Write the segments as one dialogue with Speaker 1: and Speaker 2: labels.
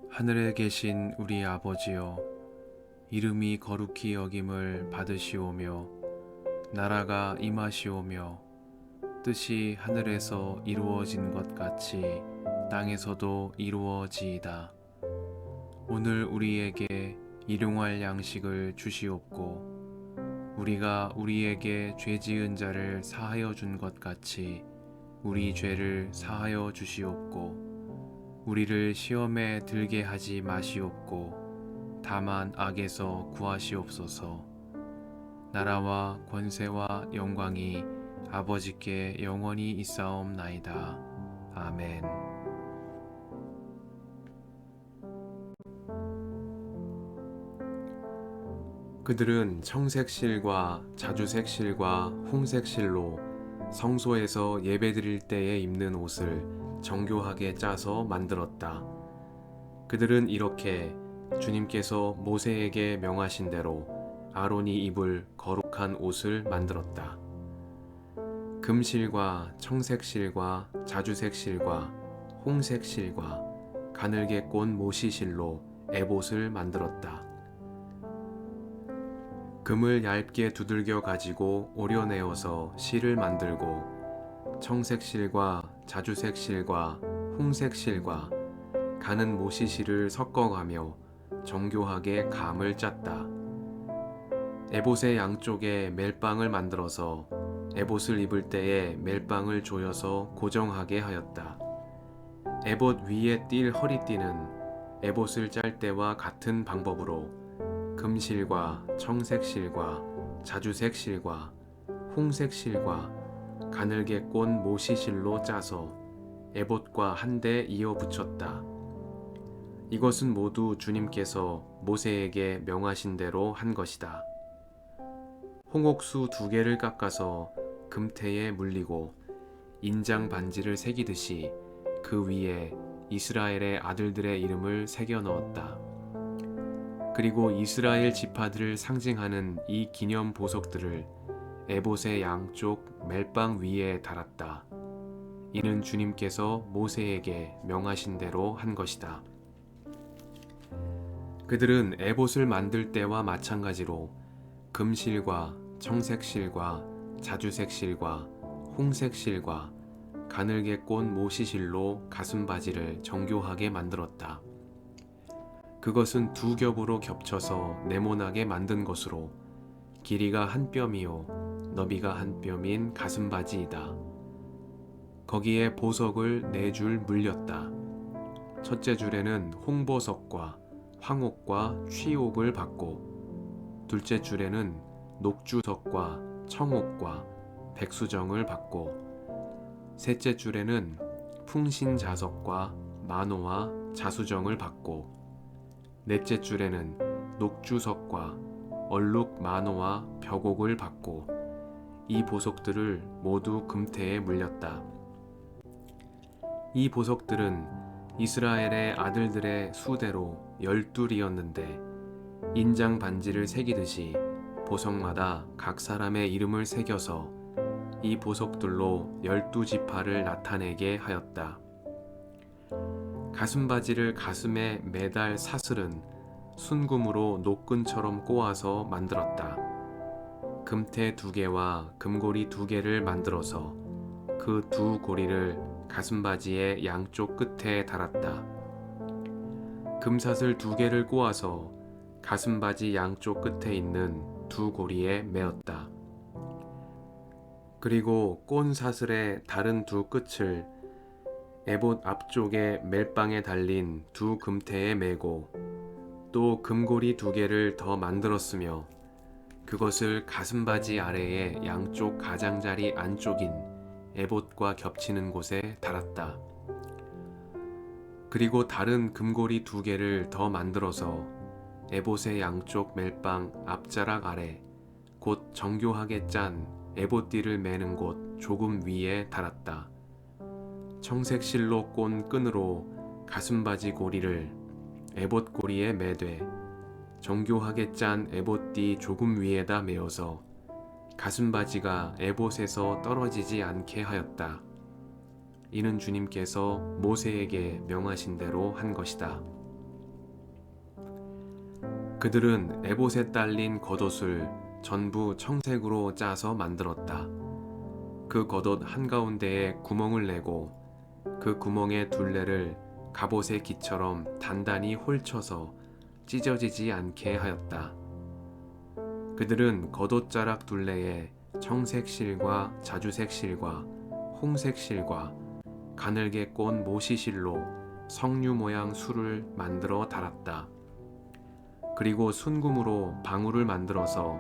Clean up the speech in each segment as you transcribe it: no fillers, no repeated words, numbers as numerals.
Speaker 1: 하늘에 계신 우리 아버지여, 이름이 거룩히 여김을 받으시오며 나라가 임하시오며 뜻이 하늘에서 이루어진 것 같이 땅에서도 이루어지이다. 오늘 우리에게 일용할 양식을 주시옵고 우리가 우리에게 죄 지은 자를 사하여 준 것 같이 우리 죄를 사하여 주시옵고 우리를 시험에 들게 하지 마시옵고 다만 악에서 구하시옵소서. 나라와 권세와 영광이 아버지께 영원히 있사옵나이다. 아멘. 그들은 청색실과 자주색실과 홍색실로 성소에서 예배드릴 때에 입는 옷을 정교하게 짜서 만들었다. 그들은 이렇게 주님께서 모세에게 명하신 대로 아론이 입을 거룩한 옷을 만들었다. 금실과 청색실과 자주색실과 홍색실과 가늘게 꼰 모시실로 에봇을 만들었다. 금을 얇게 두들겨 가지고 오려내어서 실을 만들고 청색실과 자주색실과 홍색실과 가는 모시실을 섞어가며 정교하게 감을 짰다. 에봇의 양쪽에 멜빵을 만들어서 에봇을 입을 때에 멜빵을 조여서 고정하게 하였다. 에봇 위에 띌 허리띠는 에봇을 짤 때와 같은 방법으로 금실과 청색실과 자주색실과 홍색실과 가늘게 꼰 모시실로 짜서 에봇과 한데 이어 붙였다. 이것은 모두 주님께서 모세에게 명하신 대로 한 것이다. 홍옥수 2개를 깎아서 금태에 물리고 인장 반지를 새기듯이 그 위에 이스라엘의 아들들의 이름을 새겨 넣었다. 그리고 이스라엘 지파들을 상징하는 이 기념 보석들을 에봇의 양쪽 멜빵 위에 달았다. 이는 주님께서 모세에게 명하신 대로 한 것이다. 그들은 에봇을 만들 때와 마찬가지로 금실과 청색실과 자주색실과 홍색실과 가늘게 꼰 모시실로 가슴바지를 정교하게 만들었다. 그것은 2겹으로 겹쳐서 네모나게 만든 것으로 길이가 1뼘이요 너비가 1뼘인 가슴바지이다. 거기에 보석을 4줄 물렸다. 첫째 줄에는 홍보석과 황옥과 취옥을 받고 둘째 줄에는 녹주석과 청옥과 백수정을 받고 셋째 줄에는 풍신자석과 만호와 자수정을 받고 넷째 줄에는 녹주석과 얼룩 만호와 벽옥을 받고 이 보석들을 모두 금태에 물렸다. 이 보석들은 이스라엘의 아들들의 수대로 12이었는데 인장 반지를 새기듯이 보석마다 각 사람의 이름을 새겨서 이 보석들로 12지파를 나타내게 하였다. 가슴바지를 가슴에 매달 사슬은 순금으로 노끈처럼 꼬아서 만들었다. 금태 2개와 금고리 2개를 만들어서 그 2 고리를 가슴바지의 양쪽 끝에 달았다. 금사슬 2개를 꼬아서 가슴바지 양쪽 끝에 있는 2 고리에 메었다. 그리고 꼰 사슬의 다른 2 끝을 에봇 앞쪽에 멜빵에 달린 2 금태에 메고 또 금고리 2개를 더 만들었으며 그것을 가슴바지 아래의 양쪽 가장자리 안쪽인 에봇과 겹치는 곳에 달았다. 그리고 다른 금고리 2개를 더 만들어서 에봇의 양쪽 멜빵 앞자락 아래 곧 정교하게 짠 에봇띠를 매는 곳 조금 위에 달았다. 청색실로 꼰 끈으로 가슴바지 고리를 에봇 고리에 매되 정교하게 짠 에봇띠 조금 위에다 메어서 가슴바지가 에봇에서 떨어지지 않게 하였다. 이는 주님께서 모세에게 명하신 대로 한 것이다. 그들은 에봇에 딸린 겉옷을 전부 청색으로 짜서 만들었다. 그 겉옷 한가운데에 구멍을 내고 그 구멍의 둘레를 갑옷의 기처럼 단단히 홀쳐서 찢어지지 않게 하였다. 그들은 겉옷자락 둘레에 청색 실과 자주색 실과 홍색 실과 가늘게 꼰 모시실로 석류 모양 술을 만들어 달았다. 그리고 순금으로 방울을 만들어서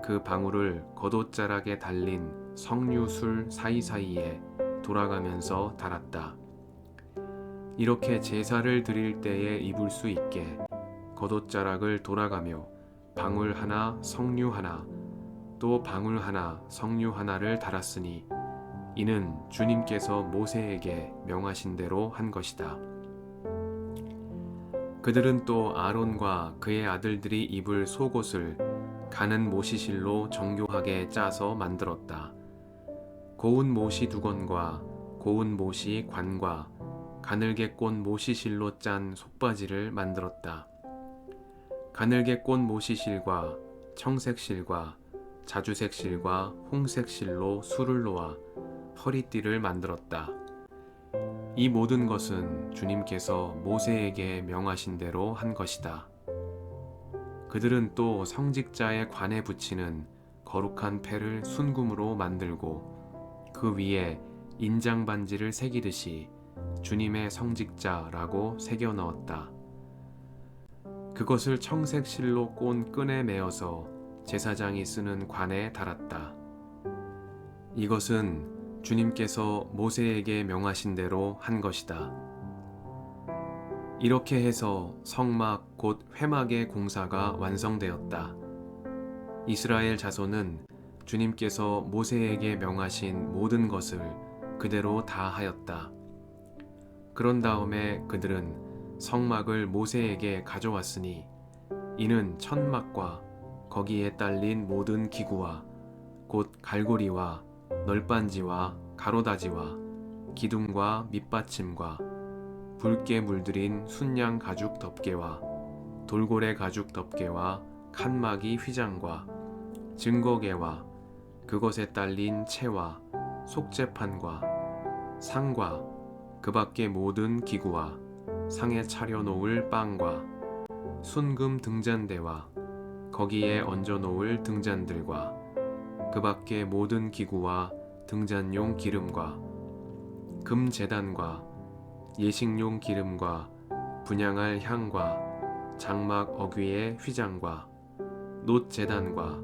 Speaker 1: 그 방울을 겉옷자락에 달린 석류술 사이사이에 돌아가면서 달았다. 이렇게 제사를 드릴 때에 입을 수 있게 겉옷자락을 돌아가며 방울 하나 석류 하나 또 방울 하나 석류 하나를 달았으니 이는 주님께서 모세에게 명하신 대로 한 것이다. 그들은 또 아론과 그의 아들들이 입을 속옷을 가는 모시실로 정교하게 짜서 만들었다. 고운 모시 두건과 고운 모시 관과 가늘게 꼰 모시실로 짠 속바지를 만들었다. 가늘게 꼰 모시실과 청색실과 자주색실과 홍색실로 술을 놓아 허리띠를 만들었다. 이 모든 것은 주님께서 모세에게 명하신 대로 한 것이다. 그들은 또 성직자의 관에 붙이는 거룩한 패를 순금으로 만들고 그 위에 인장 반지를 새기듯이 주님의 성직자라고 새겨 넣었다. 그것을 청색 실로 꼰 끈에 매어서 제사장이 쓰는 관에 달았다. 이것은 주님께서 모세에게 명하신 대로 한 것이다. 이렇게 해서 성막 곧 회막의 공사가 완성되었다. 이스라엘 자손은 주님께서 모세에게 명하신 모든 것을 그대로 다 하였다. 그런 다음에 그들은 성막을 모세에게 가져왔으니 이는 천막과 거기에 딸린 모든 기구와 곧 갈고리와 널빤지와 가로다지와 기둥과 밑받침과 붉게 물들인 순양 가죽 덮개와 돌고래 가죽 덮개와 칸막이 휘장과 증거개와 그것에 딸린 채와 속재판과 상과 그 밖의 모든 기구와 상에 차려 놓을 빵과 순금 등잔대와 거기에 얹어 놓을 등잔들과 그 밖의 모든 기구와 등잔용 기름과 금 제단과 예식용 기름과 분향할 향과 장막 어귀의 휘장과 놋 제단과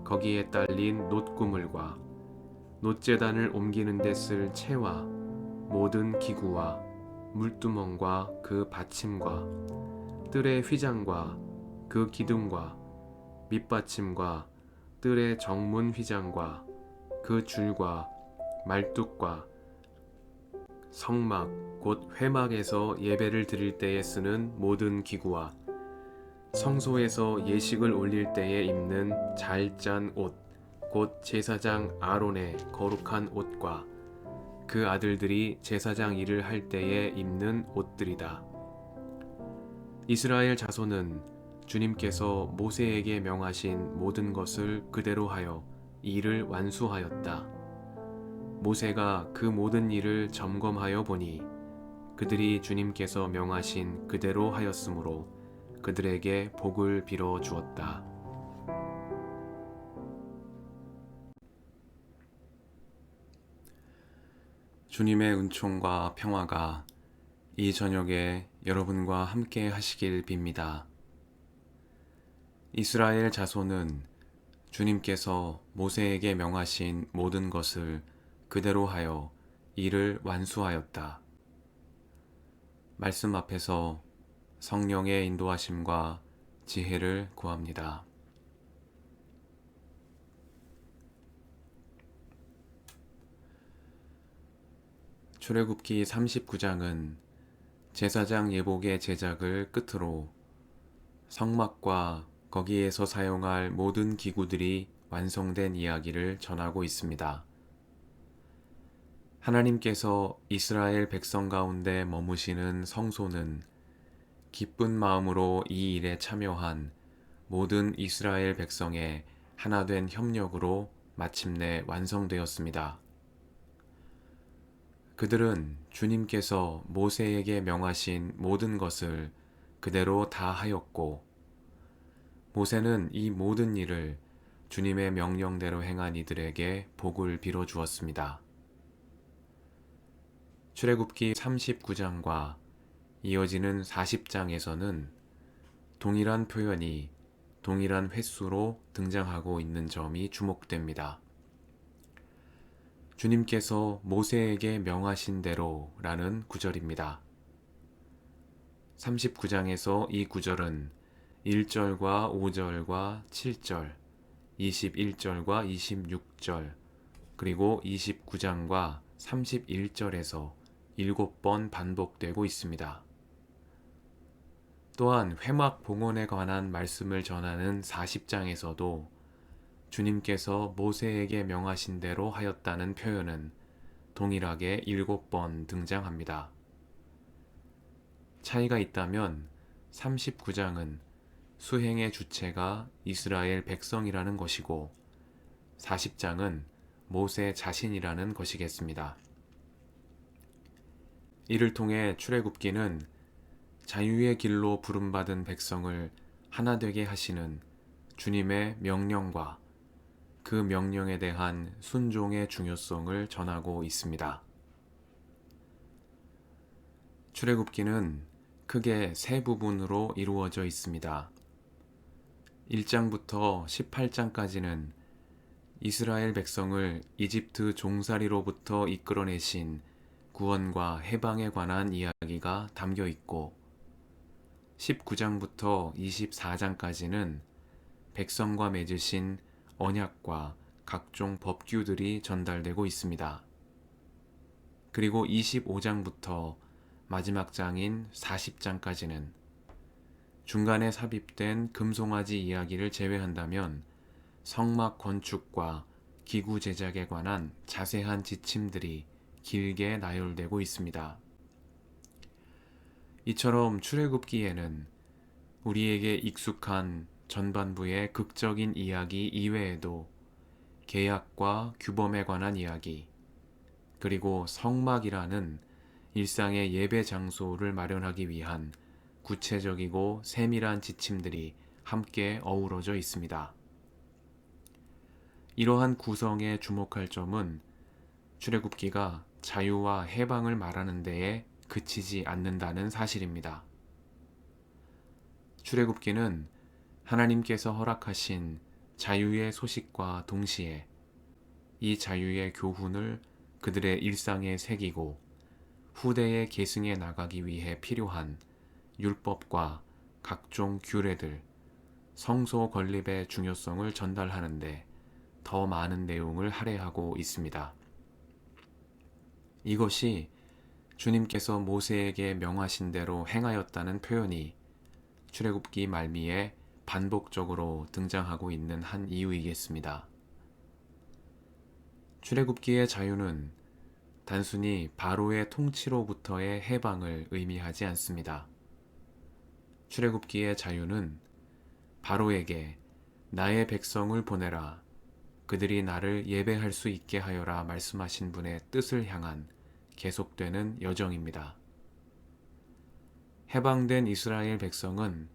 Speaker 1: 거기에 딸린 놋 구물과 놋 제단을 옮기는 데 쓸 채와 모든 기구와 물두멍과 그 받침과 뜰의 휘장과 그 기둥과 밑받침과 뜰의 정문 휘장과 그 줄과 말뚝과 성막 곧 회막에서 예배를 드릴 때에 쓰는 모든 기구와 성소에서 예식을 올릴 때에 입는 잘 짠 옷 곧 제사장 아론의 거룩한 옷과 그 아들들이 제사장 일을 할 때에 입는 옷들이다. 이스라엘 자손은 주님께서 모세에게 명하신 모든 것을 그대로 하여 일을 완수하였다. 모세가 그 모든 일을 점검하여 보니 그들이 주님께서 명하신 그대로 하였으므로 그들에게 복을 빌어 주었다. 주님의 은총과 평화가 이 저녁에 여러분과 함께 하시길 빕니다. 이스라엘 자손은 주님께서 모세에게 명하신 모든 것을 그대로 하여 일을 완수하였다. 말씀 앞에서 성령의 인도하심과 지혜를 구합니다. 출애굽기 39장은 제사장 예복의 제작을 끝으로 성막과 거기에서 사용할 모든 기구들이 완성된 이야기를 전하고 있습니다. 하나님께서 이스라엘 백성 가운데 머무시는 성소는 기쁜 마음으로 이 일에 참여한 모든 이스라엘 백성의 하나된 협력으로 마침내 완성되었습니다. 그들은 주님께서 모세에게 명하신 모든 것을 그대로 다 하였고, 모세는 이 모든 일을 주님의 명령대로 행한 이들에게 복을 빌어 주었습니다. 출애굽기 39장과 이어지는 40장에서는 동일한 표현이 동일한 횟수로 등장하고 있는 점이 주목됩니다. 주님께서 모세에게 명하신 대로 라는 구절입니다. 39장에서 이 구절은 1절과 5절과 7절, 21절과 26절, 그리고 29장과 31절에서 7번 반복되고 있습니다. 또한 회막 봉헌에 관한 말씀을 전하는 40장에서도 주님께서 모세에게 명하신 대로 하였다는 표현은 동일하게 7번 등장합니다. 차이가 있다면 39장은 수행의 주체가 이스라엘 백성이라는 것이고 40장은 모세 자신이라는 것이겠습니다. 이를 통해 출애굽기는 자유의 길로 부름받은 백성을 하나 되게 하시는 주님의 명령과 그 명령에 대한 순종의 중요성을 전하고 있습니다. 출애굽기는 크게 세 부분으로 이루어져 있습니다. 1장부터 18장까지는 이스라엘 백성을 이집트 종살이로부터 이끌어내신 구원과 해방에 관한 이야기가 담겨 있고 19장부터 24장까지는 백성과 맺으신 언약과 각종 법규들이 전달되고 있습니다. 그리고 25장부터 마지막 장인 40장까지는 중간에 삽입된 금송아지 이야기를 제외한다면 성막 건축과 기구 제작에 관한 자세한 지침들이 길게 나열되고 있습니다. 이처럼 출애굽기에는 우리에게 익숙한 전반부의 극적인 이야기 이외에도 계약과 규범에 관한 이야기, 그리고 성막이라는 일상의 예배 장소를 마련하기 위한 구체적이고 세밀한 지침들이 함께 어우러져 있습니다. 이러한 구성에 주목할 점은 출애굽기가 자유와 해방을 말하는 데에 그치지 않는다는 사실입니다. 출애굽기는 하나님께서 허락하신 자유의 소식과 동시에 이 자유의 교훈을 그들의 일상에 새기고 후대에 계승해 나가기 위해 필요한 율법과 각종 규례들, 성소 건립의 중요성을 전달하는데 더 많은 내용을 할애하고 있습니다. 이것이 주님께서 모세에게 명하신 대로 행하였다는 표현이 출애굽기 말미에 반복적으로 등장하고 있는 한 이유이겠습니다. 출애굽기의 자유는 단순히 바로의 통치로부터의 해방을 의미하지 않습니다. 출애굽기의 자유는 바로에게 나의 백성을 보내라, 그들이 나를 예배할 수 있게 하여라 말씀하신 분의 뜻을 향한 계속되는 여정입니다. 해방된 이스라엘 백성은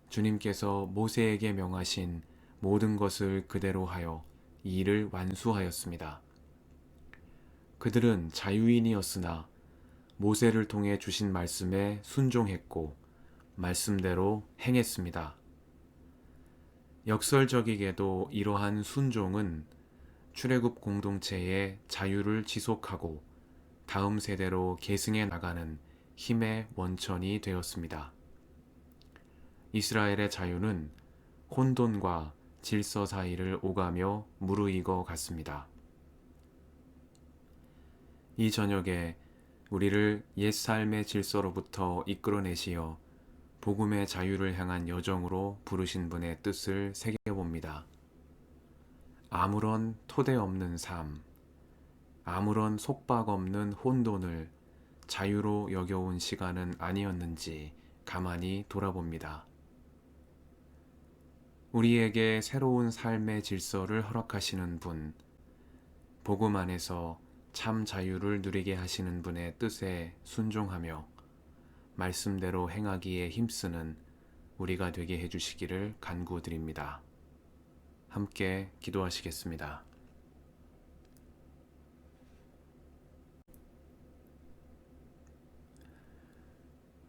Speaker 1: 주님께서 모세에게 명하신 모든 것을 그대로 하여 이 일을 완수하였습니다. 그들은 자유인이었으나 모세를 통해 주신 말씀에 순종했고 말씀대로 행했습니다. 역설적이게도 이러한 순종은 출애굽 공동체의 자유를 지속하고 다음 세대로 계승해 나가는 힘의 원천이 되었습니다. 이스라엘의 자유는 혼돈과 질서 사이를 오가며 무르익어 갔습니다. 이 저녁에 우리를 옛삶의 질서로부터 이끌어내시어 복음의 자유를 향한 여정으로 부르신 분의 뜻을 새겨봅니다. 아무런 토대 없는 삶, 아무런 속박 없는 혼돈을 자유로 여겨온 시간은 아니었는지 가만히 돌아봅니다. 우리에게 새로운 삶의 질서를 허락하시는 분, 복음 안에서 참 자유를 누리게 하시는 분의 뜻에 순종하며 말씀대로 행하기에 힘쓰는 우리가 되게 해주시기를 간구드립니다. 함께 기도하시겠습니다.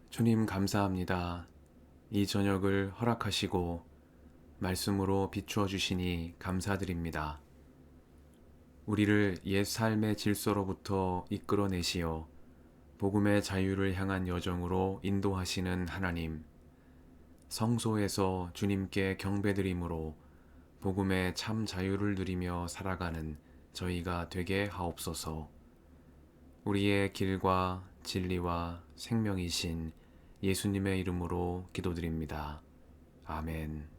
Speaker 1: 주님 감사합니다. 이 저녁을 허락하시고 말씀으로 비추어 주시니 감사드립니다. 우리를 옛 삶의 질서로부터 이끌어내시어 복음의 자유를 향한 여정으로 인도하시는 하나님, 성소에서 주님께 경배드림으로 복음의 참 자유를 누리며 살아가는 저희가 되게 하옵소서. 우리의 길과 진리와 생명이신 예수님의 이름으로 기도드립니다. 아멘.